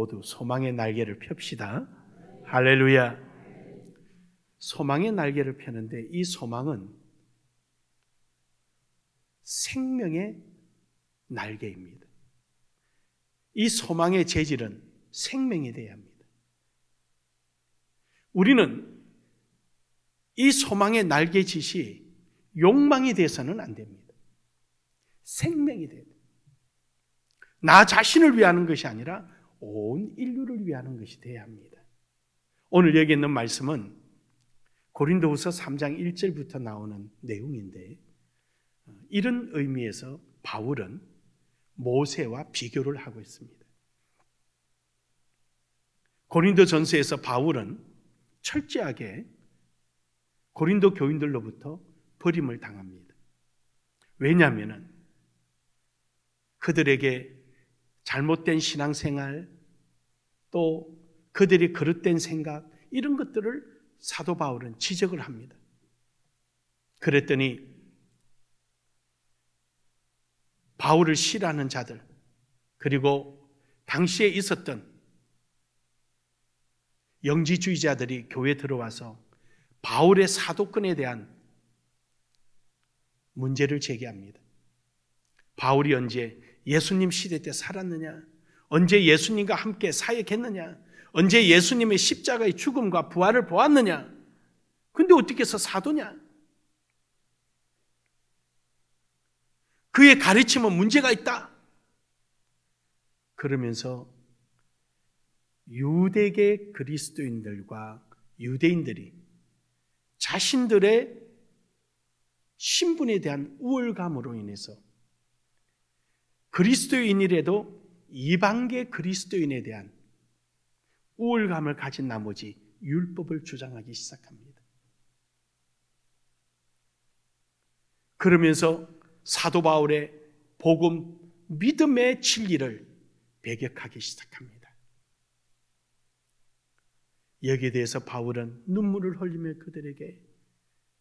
모두 소망의 날개를 펴읍시다. 할렐루야. 소망의 날개를 펴는데 이 소망은 생명의 날개입니다. 이 소망의 재질은 생명이 되어야 합니다. 우리는 이 소망의 날개짓이 욕망이 돼서는 안 됩니다. 생명이 돼야 됩니다. 나 자신을 위하는 것이 아니라 온 인류를 위하는 것이 되어야 합니다. 오늘 여기 있는 말씀은 고린도후서 3장 1절부터 나오는 내용인데, 이런 의미에서 바울은 모세와 비교를 하고 있습니다. 고린도전서에서 바울은 철저하게 고린도 교인들로부터 버림을 당합니다. 왜냐하면 그들에게 잘못된 신앙생활, 또 그들이 그릇된 생각, 이런 것들을 사도 바울은 지적을 합니다. 그랬더니 바울을 싫어하는 자들, 그리고 당시에 있었던 영지주의자들이 교회에 들어와서 바울의 사도권에 대한 문제를 제기합니다. 바울이 언제 예수님 시대 때 살았느냐? 언제 예수님과 함께 사역했느냐? 언제 예수님의 십자가의 죽음과 부활을 보았느냐? 근데 어떻게 해서 사도냐? 그의 가르침은 문제가 있다. 그러면서 유대계 그리스도인들과 유대인들이 자신들의 신분에 대한 우월감으로 인해서 그리스도인이라도 이방계 그리스도인에 대한 우월감을 가진 나머지 율법을 주장하기 시작합니다. 그러면서 사도 바울의 복음, 믿음의 진리를 배격하기 시작합니다. 여기에 대해서 바울은 눈물을 흘리며 그들에게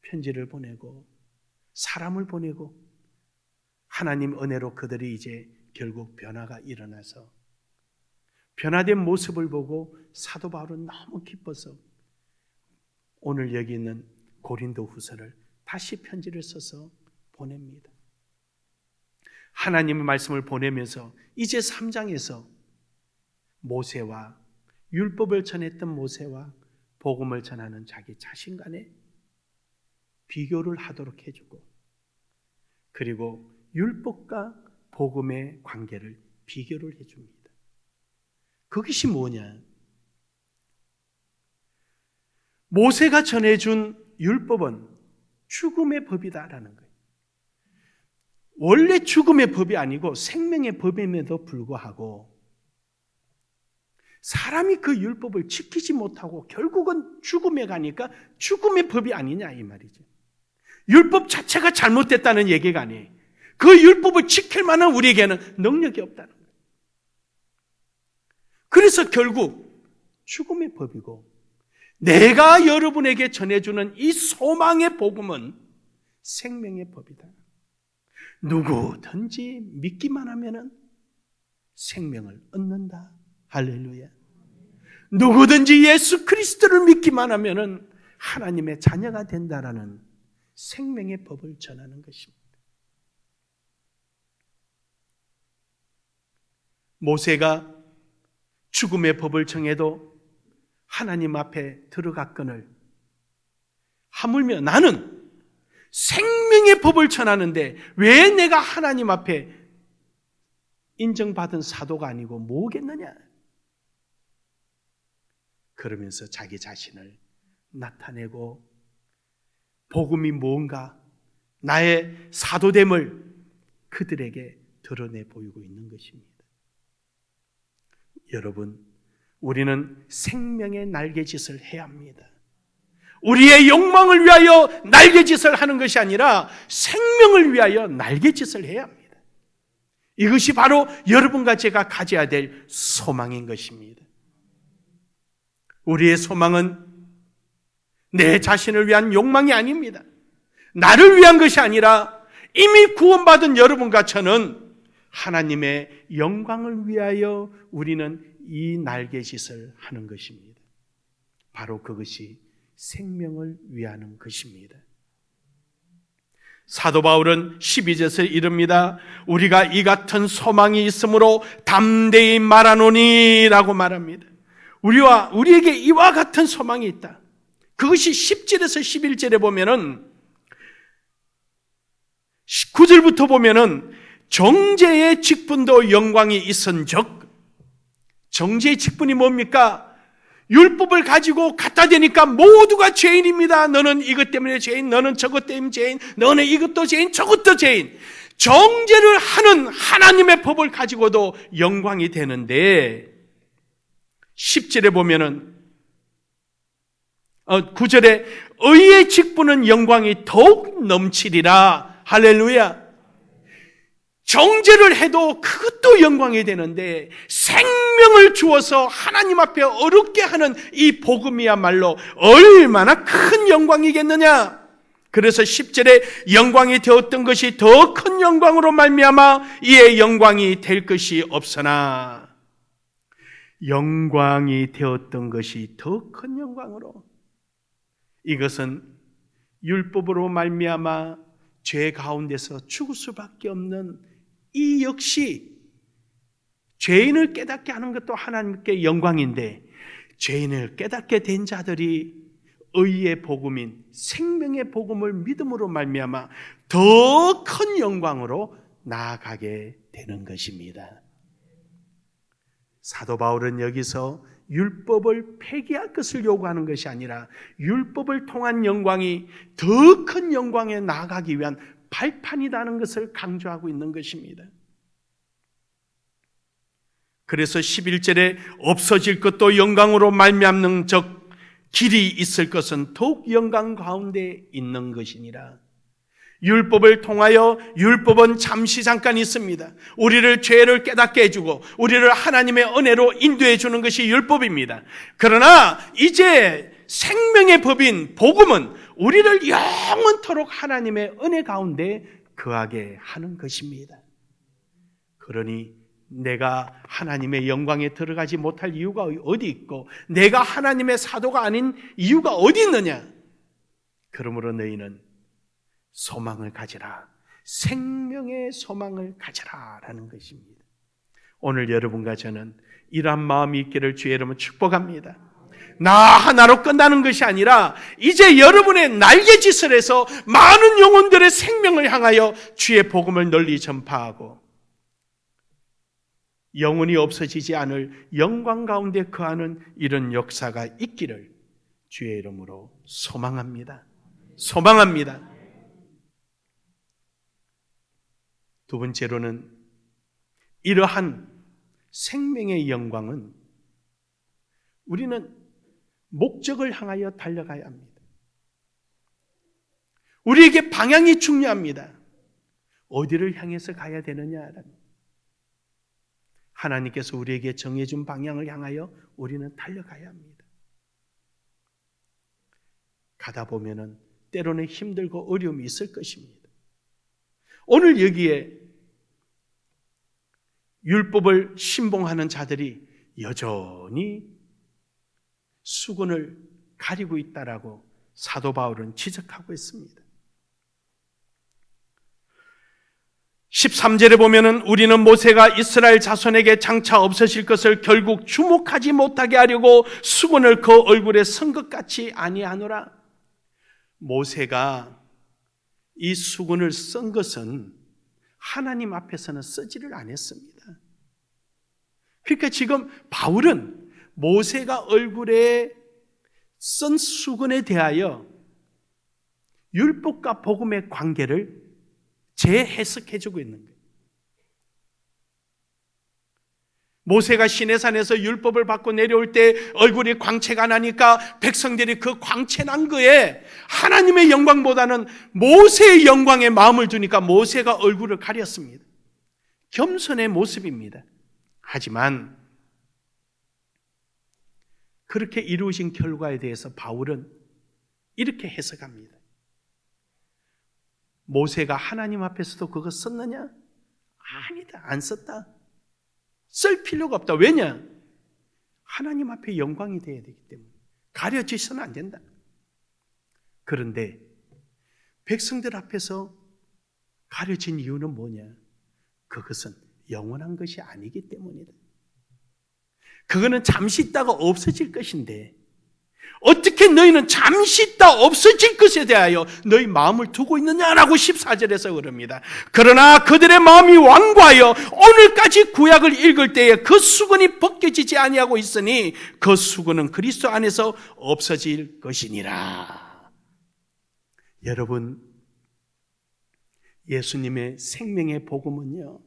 편지를 보내고 사람을 보내고 하나님 은혜로 그들이 이제 결국 변화가 일어나서 변화된 모습을 보고 사도 바울은 너무 기뻐서 오늘 여기 있는 고린도후서를 다시 편지를 써서 보냅니다. 하나님의 말씀을 보내면서 이제 3장에서 모세와 율법을 전했던 모세와 복음을 전하는 자기 자신 간에 비교를 하도록 해주고, 그리고 율법과 복음의 관계를 비교를 해줍니다. 그것이 뭐냐? 모세가 전해준 율법은 죽음의 법이다라는 거예요. 원래 죽음의 법이 아니고 생명의 법임에도 불구하고 사람이 그 율법을 지키지 못하고 결국은 죽음에 가니까 죽음의 법이 아니냐 이 말이죠. 율법 자체가 잘못됐다는 얘기가 아니에요. 그 율법을 지킬 만한 우리에게는 능력이 없다는 거예요. 그래서 결국 죽음의 법이고, 내가 여러분에게 전해주는 이 소망의 복음은 생명의 법이다. 누구든지 믿기만 하면 생명을 얻는다. 할렐루야. 누구든지 예수 그리스도를 믿기만 하면 하나님의 자녀가 된다라는 생명의 법을 전하는 것입니다. 모세가 죽음의 법을 정해도 하나님 앞에 들어갔거늘 하물며 나는 생명의 법을 전하는데 왜 내가 하나님 앞에 인정받은 사도가 아니고 뭐겠느냐? 그러면서 자기 자신을 나타내고 복음이 뭔가, 나의 사도됨을 그들에게 드러내 보이고 있는 것입니다. 여러분, 우리는 생명의 날개짓을 해야 합니다. 우리의 욕망을 위하여 날개짓을 하는 것이 아니라 생명을 위하여 날개짓을 해야 합니다. 이것이 바로 여러분과 제가 가져야 될 소망인 것입니다. 우리의 소망은 내 자신을 위한 욕망이 아닙니다. 나를 위한 것이 아니라 이미 구원받은 여러분과 저는 하나님의 영광을 위하여 우리는 이 날개짓을 하는 것입니다. 바로 그것이 생명을 위하는 것입니다. 사도 바울은 12절에 이릅니다. 우리가 이 같은 소망이 있으므로 담대히 말하노니 라고 말합니다. 우리에게 이와 같은 소망이 있다. 그것이 10절에서 11절에 보면은 9절부터 보면은 정죄의 직분도 영광이 있은즉, 정죄의 직분이 뭡니까? 율법을 가지고 갖다 대니까 모두가 죄인입니다. 너는 이것 때문에 죄인, 너는 저것 때문에 죄인, 너는 이것도 죄인, 저것도 죄인. 정죄를 하는 하나님의 법을 가지고도 영광이 되는데 10절에 보면은 9절에 의의 직분은 영광이 더욱 넘치리라. 할렐루야. 정죄를 해도 그것도 영광이 되는데 생명을 주어서 하나님 앞에 어렵게 하는 이 복음이야말로 얼마나 큰 영광이겠느냐. 그래서 10절에 영광이 되었던 것이 더 큰 영광으로 말미암아 이에 영광이 될 것이 없으나, 영광이 되었던 것이 더 큰 영광으로, 이것은 율법으로 말미암아 죄 가운데서 죽을 수밖에 없는 이 역시 죄인을 깨닫게 하는 것도 하나님께 영광인데, 죄인을 깨닫게 된 자들이 의의 복음인 생명의 복음을 믿음으로 말미암아 더 큰 영광으로 나아가게 되는 것입니다. 사도 바울은 여기서 율법을 폐기할 것을 요구하는 것이 아니라 율법을 통한 영광이 더 큰 영광에 나아가기 위한 발판이라는 것을 강조하고 있는 것입니다. 그래서 11절에 없어질 것도 영광으로 말미암는 적 길이 있을 것은 더욱 영광 가운데 있는 것이니라. 율법을 통하여, 율법은 잠시 잠깐 있습니다. 우리를 죄를 깨닫게 해주고 우리를 하나님의 은혜로 인도해 주는 것이 율법입니다. 그러나 이제 생명의 법인 복음은 우리를 영원토록 하나님의 은혜 가운데 거하게 하는 것입니다. 그러니 내가 하나님의 영광에 들어가지 못할 이유가 어디 있고 내가 하나님의 사도가 아닌 이유가 어디 있느냐? 그러므로 너희는 소망을 가지라, 생명의 소망을 가지라 라는 것입니다. 오늘 여러분과 저는 이러한 마음이 있기를 주의 이름으로 축복합니다. 나 하나로 끝나는 것이 아니라 이제 여러분의 날개짓을 해서 많은 영혼들의 생명을 향하여 주의 복음을 널리 전파하고 영원히 없어지지 않을 영광 가운데 거하는 이런 역사가 있기를 주의 이름으로 소망합니다. 소망합니다. 두 번째로는 이러한 생명의 영광은 우리는 목적을 향하여 달려가야 합니다. 우리에게 방향이 중요합니다. 어디를 향해서 가야 되느냐라는, 하나님께서 우리에게 정해준 방향을 향하여 우리는 달려가야 합니다. 가다 보면은 때로는 힘들고 어려움이 있을 것입니다. 오늘 여기에 율법을 신봉하는 자들이 여전히 수군을 가리고 있다라고 사도 바울은 지적하고 있습니다. 13절에 보면은 우리는 모세가 이스라엘 자손에게 장차 없어질 것을 결국 주목하지 못하게 하려고 수군을 그 얼굴에 쓴 것 같이 아니하노라. 모세가 이 수군을 쓴 것은 하나님 앞에서는 쓰지를 않았습니다. 그러니까 지금 바울은 모세가 얼굴에 쓴 수군에 대하여 율법과 복음의 관계를 재해석해주고 있는 거예요. 모세가 시내산에서 율법을 받고 내려올 때 얼굴이 광채가 나니까 백성들이 그 광채 난 거에 하나님의 영광보다는 모세의 영광에 마음을 두니까 모세가 얼굴을 가렸습니다. 겸손의 모습입니다. 하지만 그렇게 이루어진 결과에 대해서 바울은 이렇게 해석합니다. 모세가 하나님 앞에서도 그거 썼느냐? 아니다, 안 썼다. 쓸 필요가 없다. 왜냐? 하나님 앞에 영광이 되어야 되기 때문에 가려지서는 안 된다. 그런데 백성들 앞에서 가려진 이유는 뭐냐? 그것은 영원한 것이 아니기 때문이다. 그거는 잠시 있다가 없어질 것인데 어떻게 너희는 잠시 있다 없어질 것에 대하여 너희 마음을 두고 있느냐라고 14절에서 그럽니다. 그러나 그들의 마음이 완고하여 오늘까지 구약을 읽을 때에 그 수건이 벗겨지지 아니하고 있으니 그 수건은 그리스도 안에서 없어질 것이니라. 여러분, 예수님의 생명의 복음은요,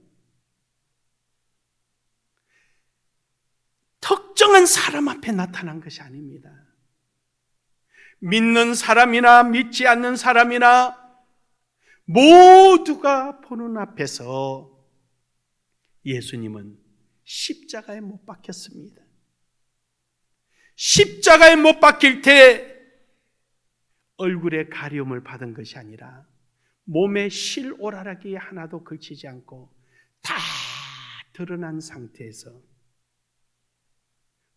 특정한 사람 앞에 나타난 것이 아닙니다. 믿는 사람이나 믿지 않는 사람이나 모두가 보는 앞에서 예수님은 십자가에 못 박혔습니다. 십자가에 못 박힐 때 얼굴에 가려움을 받은 것이 아니라 몸에 실오라락이 하나도 걸치지 않고 다 드러난 상태에서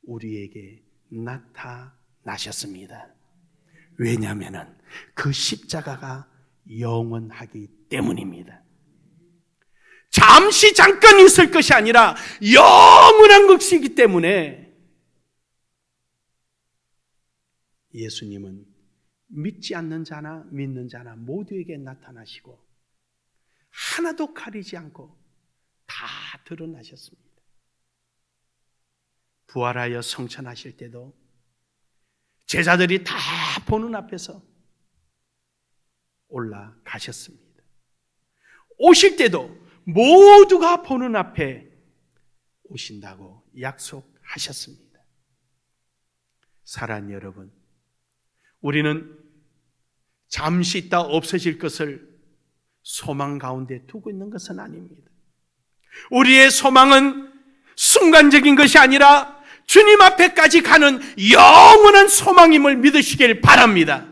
우리에게 나타나셨습니다. 왜냐하면 그 십자가가 영원하기 때문입니다. 잠시 잠깐 있을 것이 아니라 영원한 것이기 때문에 예수님은 믿지 않는 자나 믿는 자나 모두에게 나타나시고 하나도 가리지 않고 다 드러나셨습니다. 부활하여 성천하실 때도 제자들이 다 보는 앞에서 올라가셨습니다. 오실 때도 모두가 보는 앞에 오신다고 약속하셨습니다. 사랑하는 여러분, 우리는 잠시 있다 없어질 것을 소망 가운데 두고 있는 것은 아닙니다. 우리의 소망은 순간적인 것이 아니라 주님 앞에까지 가는 영원한 소망임을 믿으시길 바랍니다.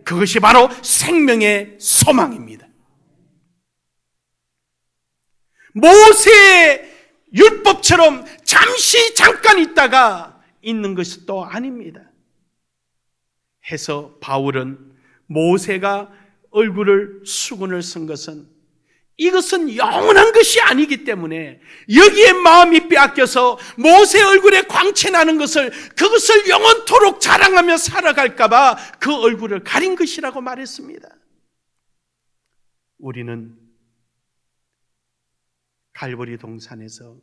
그것이 바로 생명의 소망입니다. 모세의 율법처럼 잠시 잠깐 있다가 있는 것이 또 아닙니다. 해서 바울은 모세가 얼굴을 수건을 쓴 것은 이것은 영원한 것이 아니기 때문에 여기에 마음이 빼앗겨서 모세 얼굴에 광채나는 그것을 영원토록 자랑하며 살아갈까 봐 그 얼굴을 가린 것이라고 말했습니다. 우리는 갈보리 동산에서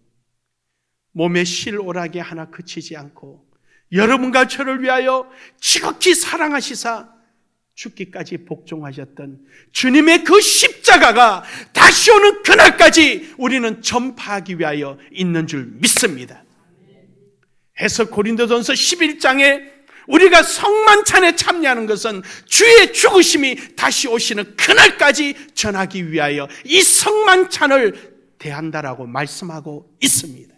몸에 실오라기 하나 그치지 않고 여러분과 저를 위하여 지극히 사랑하시사 죽기까지 복종하셨던 주님의 그 십자가가 다시 오는 그날까지 우리는 전파하기 위하여 있는 줄 믿습니다. 해서 고린도전서 11장에 우리가 성만찬에 참여하는 것은 주의 죽으심이 다시 오시는 그날까지 전하기 위하여 이 성만찬을 대한다라고 말씀하고 있습니다.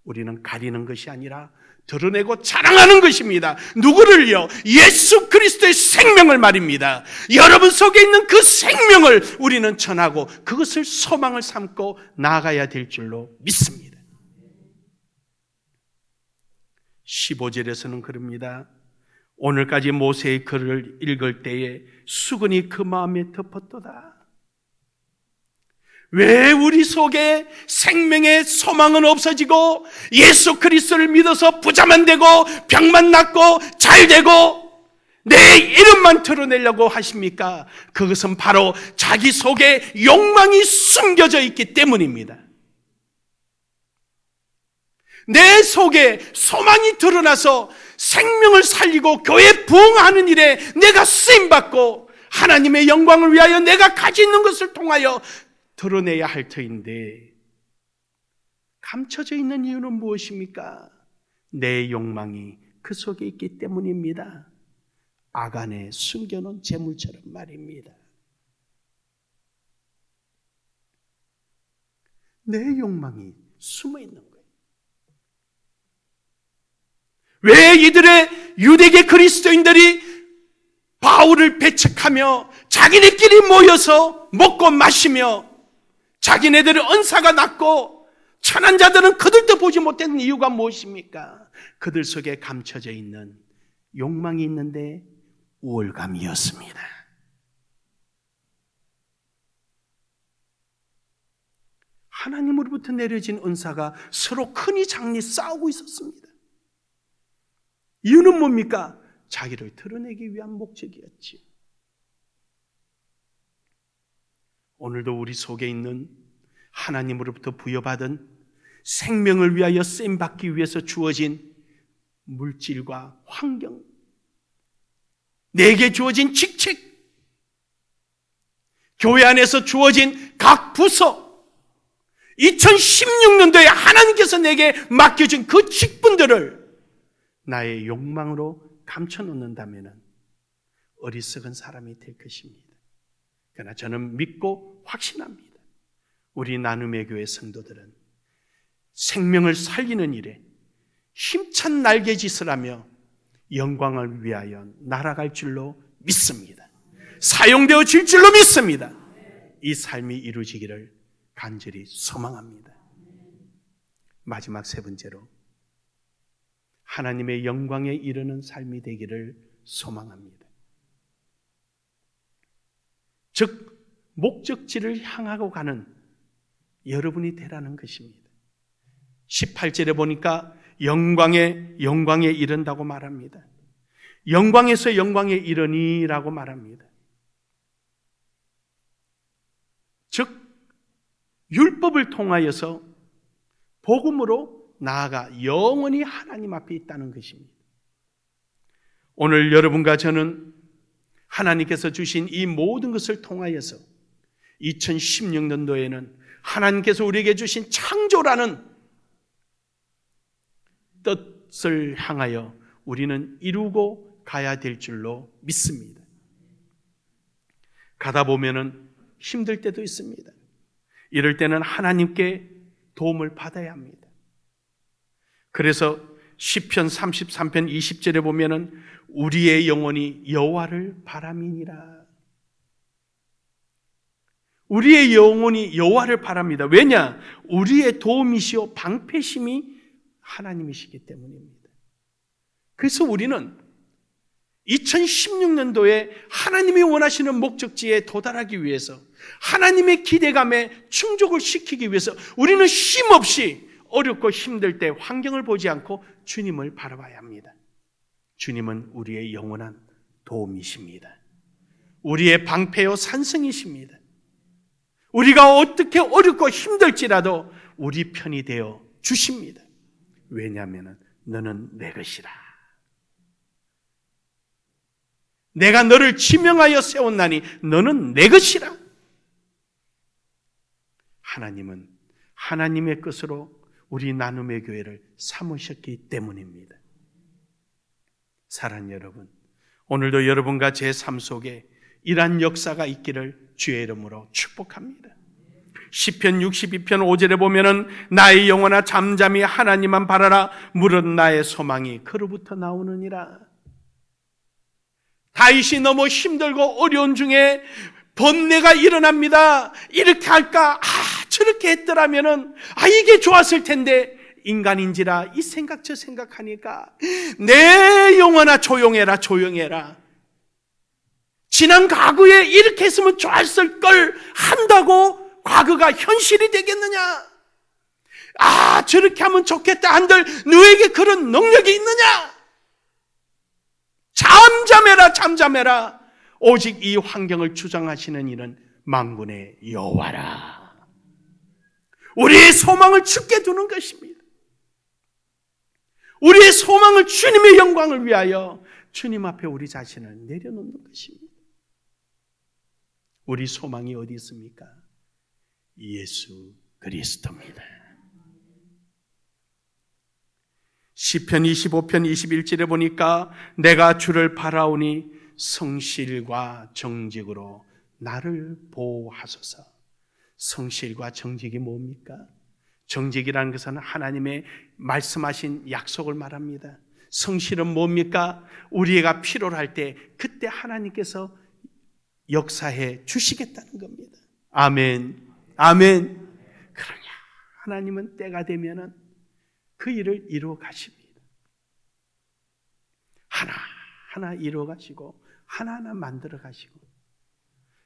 우리는 가리는 것이 아니라 드러내고 자랑하는 것입니다. 누구를요? 예수 그리스도의 생명을 말입니다. 여러분 속에 있는 그 생명을 우리는 전하고 그것을 소망을 삼고 나아가야 될 줄로 믿습니다. 15절에서는 그럽니다. 오늘까지 모세의 글을 읽을 때에 수건이 그 마음에 덮었도다. 왜 우리 속에 생명의 소망은 없어지고 예수 그리스도를 믿어서 부자만 되고 병만 낫고 잘 되고 내 이름만 드러내려고 하십니까? 그것은 바로 자기 속에 욕망이 숨겨져 있기 때문입니다. 내 속에 소망이 드러나서 생명을 살리고 교회 부흥하는 일에 내가 쓰임받고 하나님의 영광을 위하여 내가 가지고 있는 것을 통하여 드러내야 할 터인데 감춰져 있는 이유는 무엇입니까? 내 욕망이 그 속에 있기 때문입니다. 아간에 숨겨놓은 재물처럼 말입니다. 내 욕망이 숨어 있는 거예요. 왜 이들의 유대계 그리스도인들이 바울을 배척하며 자기네끼리 모여서 먹고 마시며 자기네들의 은사가 낮고 천한 자들은 그들도 보지 못했는 이유가 무엇입니까? 그들 속에 감춰져 있는 욕망이 있는데 우월감이었습니다. 하나님으로부터 내려진 은사가 서로 크니 작니 싸우고 있었습니다. 이유는 뭡니까? 자기를 드러내기 위한 목적이었지. 오늘도 우리 속에 있는 하나님으로부터 부여받은 생명을 위하여 쓰임받기 위해서 주어진 물질과 환경, 내게 주어진 직책, 교회 안에서 주어진 각 부서, 2016년도에 하나님께서 내게 맡겨준 그 직분들을 나의 욕망으로 감춰놓는다면 어리석은 사람이 될 것입니다. 그러나 저는 믿고 확신합니다. 우리 나눔의 교회 성도들은 생명을 살리는 일에 힘찬 날개짓을 하며 영광을 위하여 날아갈 줄로 믿습니다. 사용되어 질 줄로 믿습니다. 이 삶이 이루어지기를 간절히 소망합니다. 마지막 세 번째로 하나님의 영광에 이르는 삶이 되기를 소망합니다. 즉 목적지를 향하고 가는 여러분이 되라는 것입니다. 18절에 보니까 영광에 이른다고 말합니다. 영광에서 영광에 이르니라고 말합니다. 즉 율법을 통하여서 복음으로 나아가 영원히 하나님 앞에 있다는 것입니다. 오늘 여러분과 저는 하나님께서 주신 이 모든 것을 통하여서 2016년도에는 하나님께서 우리에게 주신 창조라는 뜻을 향하여 우리는 이루고 가야 될 줄로 믿습니다. 가다 보면은 힘들 때도 있습니다. 이럴 때는 하나님께 도움을 받아야 합니다. 그래서 시편 33편 20절에 보면은 우리의 영혼이 여호와를 바람이니라. 우리의 영혼이 여호와를 바랍니다. 왜냐? 우리의 도움이시오 방패심이 하나님이시기 때문입니다. 그래서 우리는 2016년도에 하나님이 원하시는 목적지에 도달하기 위해서 하나님의 기대감에 충족을 시키기 위해서 우리는 쉼없이 어렵고 힘들 때 환경을 보지 않고 주님을 바라봐야 합니다. 주님은 우리의 영원한 도움이십니다. 우리의 방패요 산성이십니다. 우리가 어떻게 어렵고 힘들지라도 우리 편이 되어 주십니다. 왜냐하면 너는 내 것이라. 내가 너를 지명하여 세웠나니 너는 내 것이라. 하나님은 하나님의 것으로 우리 나눔의 교회를 삼으셨기 때문입니다. 사랑하는 여러분, 오늘도 여러분과 제 삶 속에 이러한 역사가 있기를 주의 이름으로 축복합니다. 시편 62편 5절에 보면은 나의 영혼아 잠잠히 하나님만 바라라 무릇 나의 소망이 그로부터 나오느니라. 다윗이 너무 힘들고 어려운 중에 번뇌가 일어납니다. 이렇게 할까? 저렇게 했더라면은 이게 좋았을 텐데 인간인지라 이 생각 저 생각하니까 내 영혼아 조용해라. 지난 과거에 이렇게 했으면 좋았을 걸 한다고 과거가 현실이 되겠느냐? 저렇게 하면 좋겠다 한들 너에게 그런 능력이 있느냐? 잠잠해라. 오직 이 환경을 주장하시는 이는 만군의 여호와라. 우리의 소망을 주께 두는 것입니다. 우리의 소망을 주님의 영광을 위하여 주님 앞에 우리 자신을 내려놓는 것입니다. 우리 소망이 어디 있습니까? 예수 그리스도입니다. 시편 25편 21절에 보니까 내가 주를 바라오니 성실과 정직으로 나를 보호하소서. 성실과 정직이 뭡니까? 정직이라는 것은 하나님의 말씀하신 약속을 말합니다. 성실은 뭡니까? 우리가 필요로 할 때 그때 하나님께서 역사해 주시겠다는 겁니다. 아멘. 그러냐? 하나님은 때가 되면은 그 일을 이루어 가십니다. 하나하나 이루어 가시고 하나하나 만들어 가시고,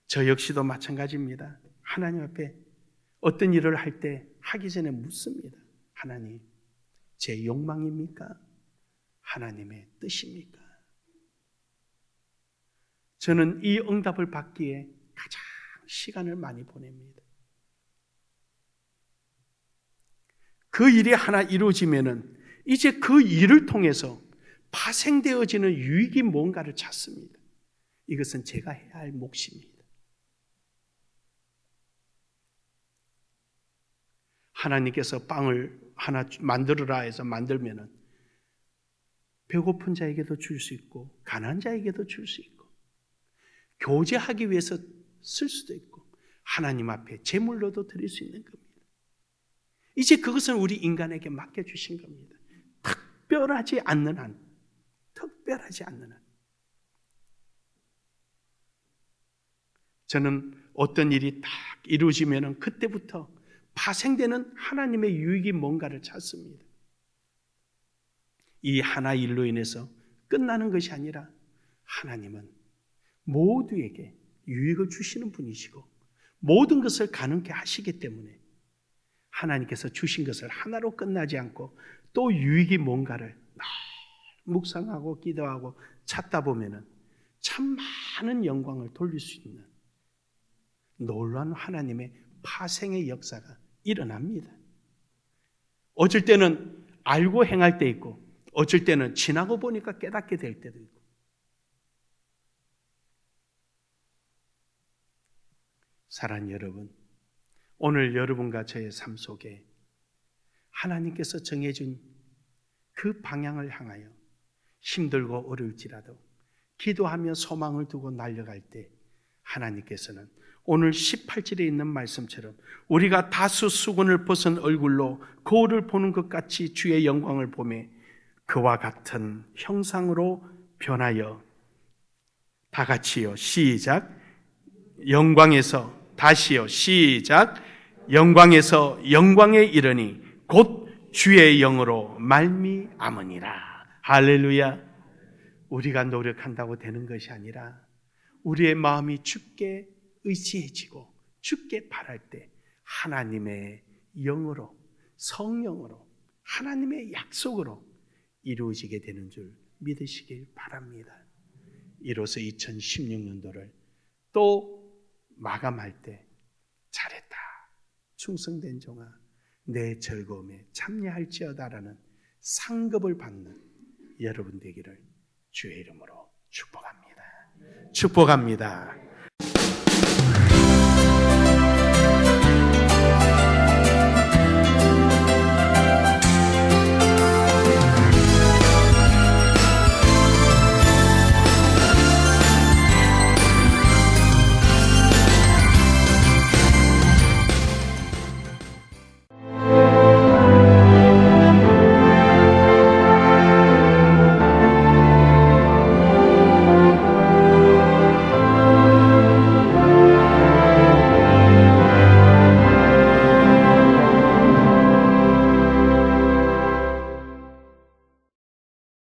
저 역시도 마찬가지입니다. 하나님 앞에 어떤 일을 할 때 하기 전에 묻습니다. 하나님, 제 욕망입니까? 하나님의 뜻입니까? 저는 이 응답을 받기에 가장 시간을 많이 보냅니다. 그 일이 하나 이루어지면은 이제 그 일을 통해서 파생되어지는 유익이 뭔가를 찾습니다. 이것은 제가 해야 할 몫입니다. 하나님께서 빵을 하나 만들어라 해서 만들면은 배고픈 자에게도 줄 수 있고 가난한 자에게도 줄 수 있고 교제하기 위해서 쓸 수도 있고 하나님 앞에 제물로도 드릴 수 있는 겁니다. 이제 그것은 우리 인간에게 맡겨주신 겁니다. 특별하지 않는 한, 저는 어떤 일이 딱 이루어지면 그때부터 파생되는 하나님의 유익이 뭔가를 찾습니다. 이 하나 일로 인해서 끝나는 것이 아니라 하나님은 모두에게 유익을 주시는 분이시고 모든 것을 가능케 하시기 때문에 하나님께서 주신 것을 하나로 끝나지 않고 또 유익이 뭔가를 묵상하고 기도하고 찾다 보면 참 많은 영광을 돌릴 수 있는 놀라운 하나님의 파생의 역사가 일어납니다. 어쩔 때는 알고 행할 때 있고 어쩔 때는 지나고 보니까 깨닫게 될 때도 있고, 사랑하는 여러분, 오늘 여러분과 저의 삶 속에 하나님께서 정해준 그 방향을 향하여 힘들고 어려울지라도 기도하며 소망을 두고 날려갈 때 하나님께서는 오늘 18절에 있는 말씀처럼 우리가 다수 수건을 벗은 얼굴로 거울을 보는 것 같이 주의 영광을 보며 그와 같은 형상으로 변하여 다 같이요. 시작. 영광에서 다시요. 시작. 영광에서 영광에 이르니 곧 주의 영으로 말미암으니라. 할렐루야. 우리가 노력한다고 되는 것이 아니라 우리의 마음이 주께 의지해지고 주께 바랄 때 하나님의 영으로, 성령으로, 하나님의 약속으로 이루어지게 되는 줄 믿으시길 바랍니다. 이로써 2016년도를 또 마감할 때 잘했다, 충성된 종아, 내 즐거움에 참여할지어다라는 상급을 받는 여러분 되기를 주의 이름으로 축복합니다. 축복합니다.